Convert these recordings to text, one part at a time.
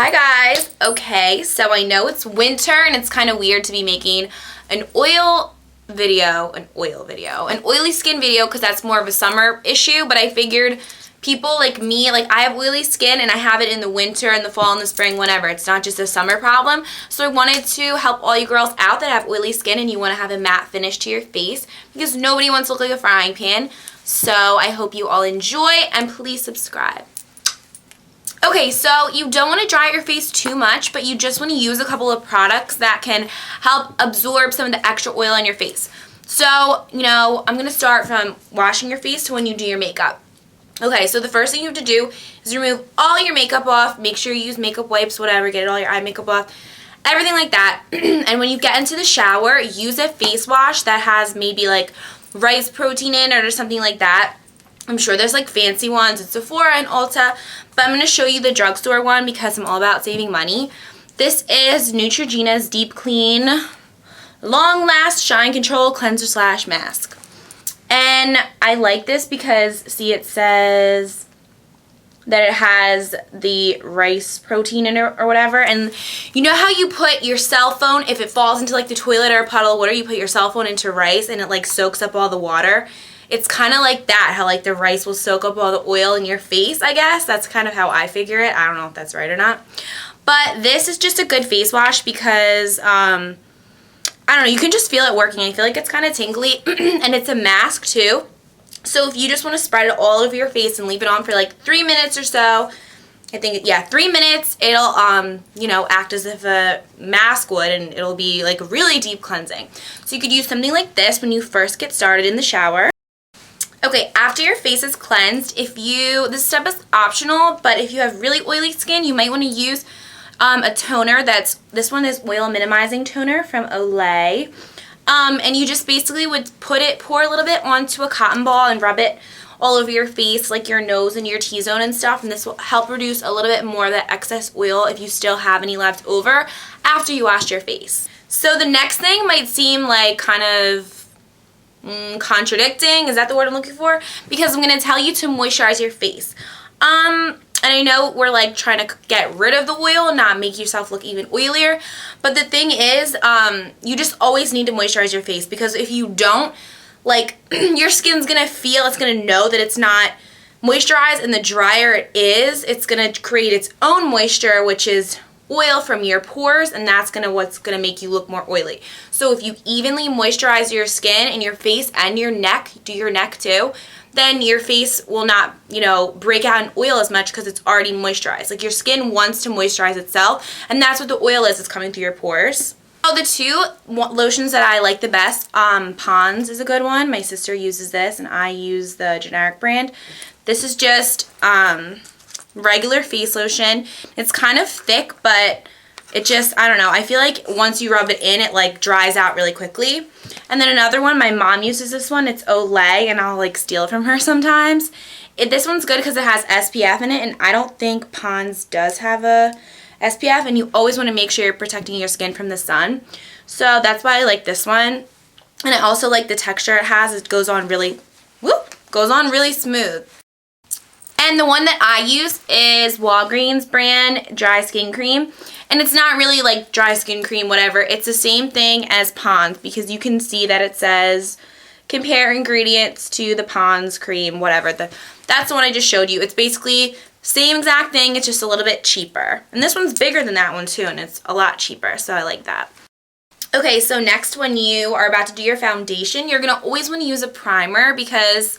Hi guys. Okay, so I know it's winter and it's kind of weird to be making an oily skin video because that's more of a summer issue, but I figured people like me, like I have oily skin and I have it in the winter and the fall and the spring, whenever. It's not just a summer problem. So I wanted to help all you girls out that have oily skin and you want to have a matte finish to your face because nobody wants to look like a frying pan. So I hope you all enjoy and please subscribe. Okay, so you don't want to dry your face too much, but you just want to use a couple of products that can help absorb some of the extra oil on your face. So, I'm going to start from washing your face to when you do your makeup. Okay, so the first thing you have to do is remove all your makeup off. Make sure you use makeup wipes, whatever, get all your eye makeup off, everything like that. And when you get into the shower, use a face wash that has maybe like rice protein in it or something like that. I'm sure there's like fancy ones at Sephora and Ulta, but I'm going to show you the drugstore one because I'm all about saving money. This is Neutrogena's Deep Clean Long Last Shine Control Cleanser / Mask. And I like this because, see, it says that it has the rice protein in it or whatever. And you know how you put your cell phone, if it falls into like the toilet or a puddle of water, you put your cell phone into rice and it like soaks up all the water? It's kind of like that, how like the rice will soak up all the oil in your face, I guess. That's kind of how I figure it. I don't know if that's right or not. But this is just a good face wash because, I don't know, you can just feel it working. I feel like it's kind of tingly and it's a mask too. So if you just want to spread it all over your face and leave it on for like 3 minutes or so, I think, yeah, 3 minutes, it'll, act as if a mask would and it'll be like really deep cleansing. So you could use something like this when you first get started in the shower. Okay, after your face is cleansed, this step is optional, but if you have really oily skin, you might want to use a toner this one is Oil Minimizing Toner from Olay. And you just basically would pour a little bit onto a cotton ball and rub it all over your face, like your nose and your T-zone and stuff, and this will help reduce a little bit more of the excess oil if you still have any left over after you washed your face. So the next thing might seem like kind of contradicting, is that the word I'm looking for? Because I'm going to tell you to moisturize your face. And I know we're like trying to get rid of the oil and not make yourself look even oilier, but the thing is, you just always need to moisturize your face because if you don't, like, your skin's going to it's going to know that it's not moisturized, and the drier it is, it's going to create its own moisture, which is oil from your pores, and that's what's gonna make you look more oily. So if you evenly moisturize your skin and your face and your neck, do your neck too, then your face will not, break out in oil as much because it's already moisturized. Like, your skin wants to moisturize itself, and that's what the oil is. It's coming through your pores. Oh, the two lotions that I like the best, Pond's is a good one. My sister uses this, and I use the generic brand. This is just regular face lotion. It's kind of thick, but it just, I don't know, I feel like once you rub it in, it like dries out really quickly. And then another one, my mom uses this one, it's Olay, and I'll like steal it from her sometimes. This one's good because it has SPF in it, and I don't think Pond's does have a SPF, and you always want to make sure you're protecting your skin from the sun. So that's why I like this one. And I also like the texture it has. It goes on really smooth. And the one that I use is Walgreens brand Dry Skin Cream. And it's not really like dry skin cream, whatever. It's the same thing as Pond's because you can see that it says compare ingredients to the Pond's cream, whatever. That's the one I just showed you. It's basically same exact thing. It's just a little bit cheaper. And this one's bigger than that one too, and it's a lot cheaper. So I like that. Okay, so next, when you are about to do your foundation, you're going to always want to use a primer because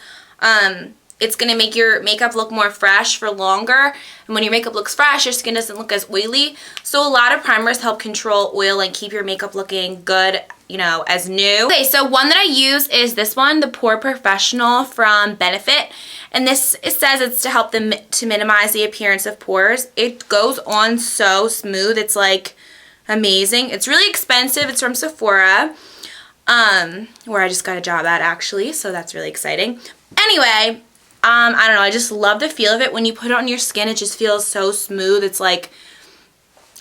it's going to make your makeup look more fresh for longer. And when your makeup looks fresh, your skin doesn't look as oily. So a lot of primers help control oil and keep your makeup looking good, as new. Okay, so one that I use is this one, the Pore Professional from Benefit. And it says it's to help them to minimize the appearance of pores. It goes on so smooth. It's like amazing. It's really expensive. It's from Sephora, where I just got a job at actually. So that's really exciting. Anyway, I don't know, I just love the feel of it. When you put it on your skin, it just feels so smooth. It's like,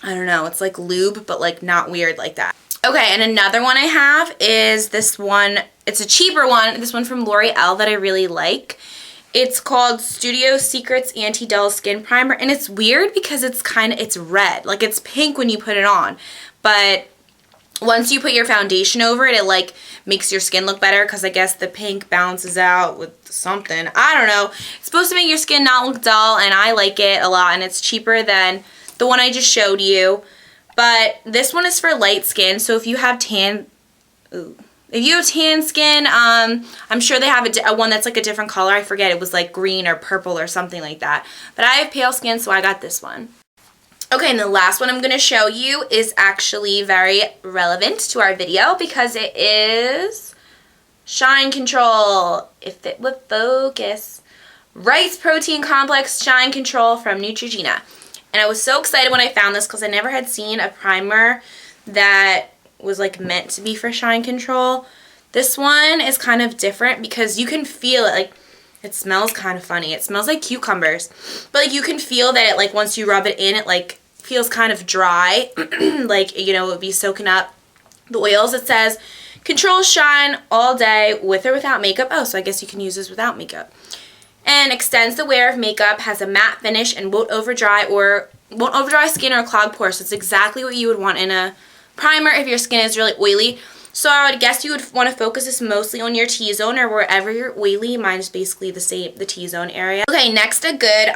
I don't know, it's like lube, but like not weird like that. Okay, and another one I have is this one. It's a cheaper one, this one from L'Oreal that I really like. It's called Studio Secrets Anti-Dull Skin Primer, and it's weird because it's red. Like, it's pink when you put it on, but once you put your foundation over it, it like makes your skin look better because I guess the pink balances out with something. I don't know. It's supposed to make your skin not look dull, and I like it a lot, and it's cheaper than the one I just showed you. But this one is for light skin, so if you have tan, if you have tan skin, I'm sure they have a one that's like a different color. I forget, it was like green or purple or something like that. But I have pale skin, so I got this one. Okay, and the last one I'm going to show you is actually very relevant to our video because it is Shine Control. If it would focus. Rice Protein Complex Shine Control from Neutrogena. And I was so excited when I found this because I never had seen a primer that was like meant to be for shine control. This one is kind of different because you can feel it. Like, it smells kind of funny. It smells like cucumbers, but like you can feel that it, like, once you rub it in, it like feels kind of dry. Like, you know, it would be soaking up the oils. It says control shine all day with or without makeup. Oh, so I guess you can use this without makeup. And extends the wear of makeup, has a matte finish, and won't over dry skin or clog pores. So it's exactly what you would want in a primer if your skin is really oily. So I would guess you would want to focus this mostly on your T-zone or wherever you're oily. Mine is basically the T-zone area. Okay, next a good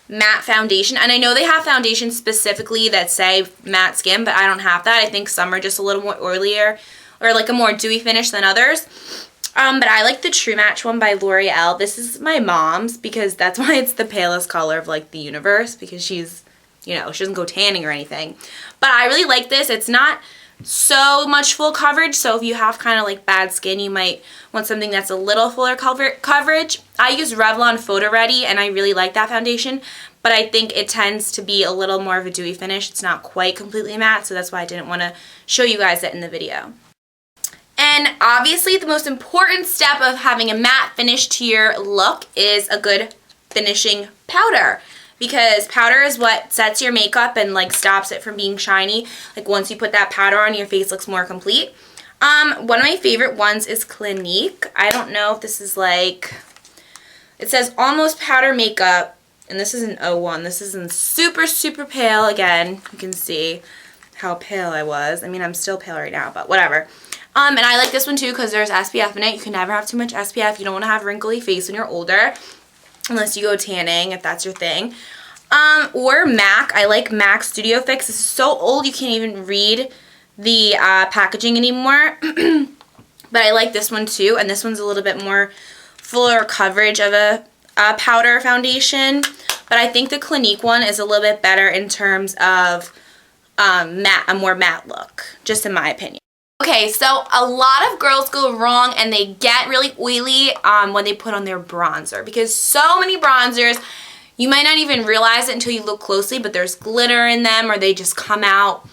matte foundation. And I know they have foundations specifically that say matte skin, but I don't have that. I think some are just a little more oilier or like a more dewy finish than others. But I like the True Match one by L'Oreal. This is my mom's because that's why it's the palest color of like the universe, because she's, you know, she doesn't go tanning or anything. But I really like this. It's not so much full coverage, so if you have kind of like bad skin, you might want something that's a little fuller coverage. I use Revlon Photo Ready, and I really like that foundation, but I think it tends to be a little more of a dewy finish. It's not quite completely matte, so that's why I didn't want to show you guys that in the video. And obviously the most important step of having a matte finish to your look is a good finishing powder. Because powder is what sets your makeup and like stops it from being shiny. Like once you put that powder on, your face looks more complete. One of my favorite ones is Clinique. I don't know if this is like, it says almost powder makeup, and this is an 01. This is in super, super pale. Again, you can see how pale I was. I mean, I'm still pale right now, but whatever. And I like this one too because there's SPF in it. You can never have too much SPF. You don't want to have wrinkly face when you're older, unless you go tanning, if that's your thing. Or MAC. I like MAC Studio Fix. This is so old you can't even read the packaging anymore. But I like this one too, and this one's a little bit more fuller coverage of a powder foundation. But I think the Clinique one is a little bit better in terms of matte, a more matte look, just in my opinion. Okay, so a lot of girls go wrong and they get really oily when they put on their bronzer, because so many bronzers, you might not even realize it until you look closely, but there's glitter in them or they just come out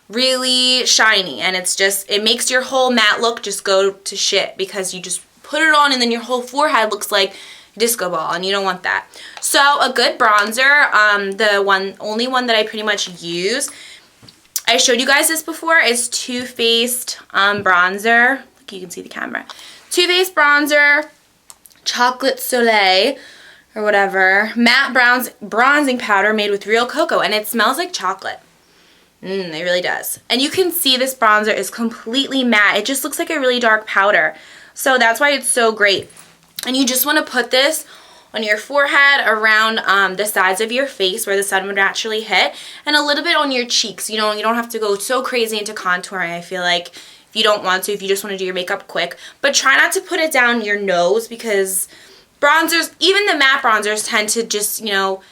really shiny, and it's just, it makes your whole matte look just go to shit because you just put it on and then your whole forehead looks like a disco ball, and you don't want that. So a good bronzer, the only one that I pretty much use, I showed you guys this before, is Too Faced bronzer. Look, you can see the camera. Too Faced bronzer, Chocolate Soleil, or whatever, matte bronzing powder made with real cocoa, and it smells like chocolate. It really does. And you can see this bronzer is completely matte. It just looks like a really dark powder. So that's why it's so great. And you just want to put this on your forehead, around the sides of your face where the sun would naturally hit, and a little bit on your cheeks. You know, you don't have to go so crazy into contouring, I feel like, if you don't want to, if you just want to do your makeup quick. But try not to put it down your nose, because bronzers, even the matte bronzers, tend to just, you know,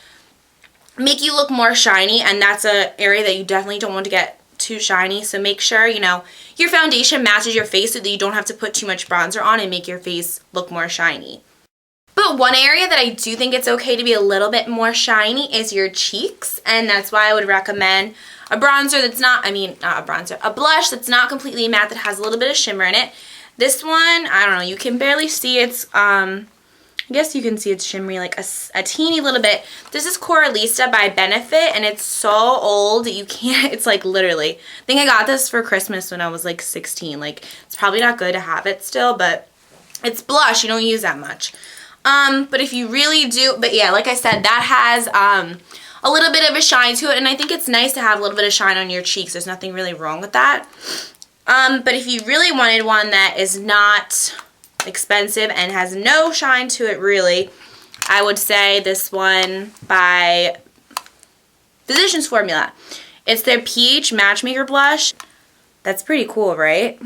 make you look more shiny, and that's an area that you definitely don't want to get too shiny. So make sure, you know, your foundation matches your face so that you don't have to put too much bronzer on and make your face look more shiny. But one area that I do think it's okay to be a little bit more shiny is your cheeks, and that's why I would recommend a bronzer that's not, I mean, not a bronzer, a blush that's not completely matte, that has a little bit of shimmer in it. This one, I don't know, you can barely see it's, I guess you can see it's shimmery, like a teeny little bit. This is Coralista by Benefit, and it's so old that you can't, it's like literally, I think I got this for Christmas when I was like 16. Like, it's probably not good to have it still, but it's blush, you don't use that much. But if you really do, but yeah, like I said, that has a little bit of a shine to it, and I think it's nice to have a little bit of shine on your cheeks. There's nothing really wrong with that. But if you really wanted one that is not expensive and has no shine to it really, I would say this one by Physicians Formula. It's their Peach Matchmaker Blush. That's pretty cool, right?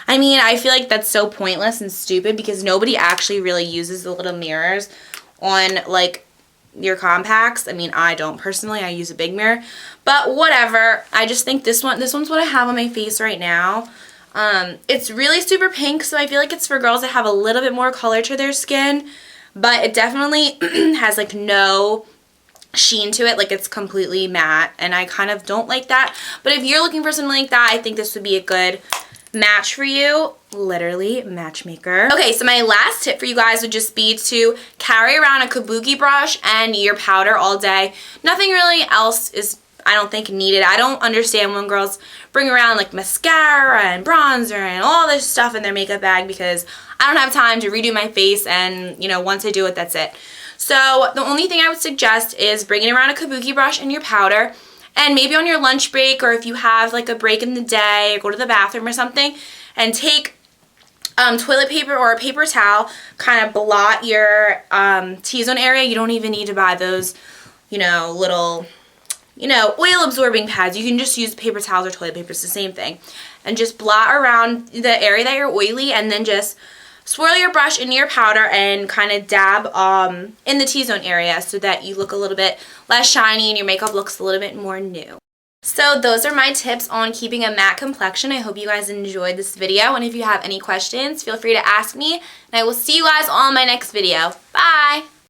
I mean, I feel like that's so pointless and stupid because nobody actually really uses the little mirrors on, like, your compacts. I mean, I don't personally. I use a big mirror. But whatever. I just think this one's what I have on my face right now. It's really super pink, so I feel like it's for girls that have a little bit more color to their skin. But it definitely has, like, no sheen to it. Like, it's completely matte, and I kind of don't like that. But if you're looking for something like that, I think this would be a good match for you. Literally matchmaker. Okay, so my last tip for you guys would just be to carry around a kabuki brush and your powder all day. Nothing really else is, I don't think, needed. I don't understand when girls bring around like mascara and bronzer and all this stuff in their makeup bag because I don't have time to redo my face, and you know, once I do it, that's it. So the only thing I would suggest is bringing around a kabuki brush and your powder. And maybe on your lunch break, or if you have like a break in the day, or go to the bathroom or something, and take toilet paper or a paper towel, kind of blot your T-zone area. You don't even need to buy those, you know, little, you know, oil absorbing pads. You can just use paper towels or toilet paper. It's the same thing. And just blot around the area that you're oily, and then just swirl your brush into your powder and kind of dab in the T-zone area so that you look a little bit less shiny and your makeup looks a little bit more new. So those are my tips on keeping a matte complexion. I hope you guys enjoyed this video, and if you have any questions, feel free to ask me, and I will see you guys on my next video. Bye!